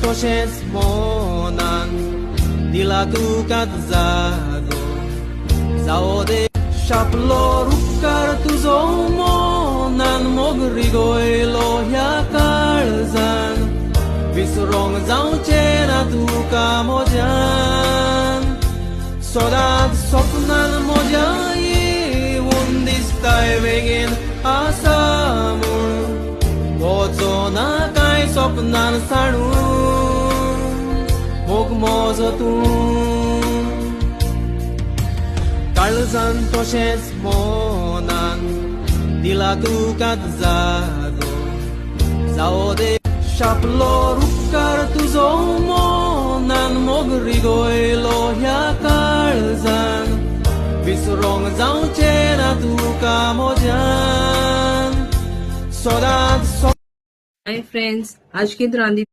तशेंच मनान दिला तुका जागो जावो दे शापलो उपकार तुजो मनान मोगरी गोयलो ह्या काळजान विसरोंक जावचे ना तुका म्हज्यान सदांच सपनान म्हज्या येवून दिसताय बेगीन आसा म्हूण वचोना कांय सपनान साडून मोग म्हजो तूं काळजान तशेंच मनान दिला तुका जागो जावो दे शापलो उपकार तुजो मनान मोगरी गोयलो ह्या काळजान विसरोंक जावचे ना तुका म्हज्यान सदांच हाय फ्रेंड्स, आज की रांदी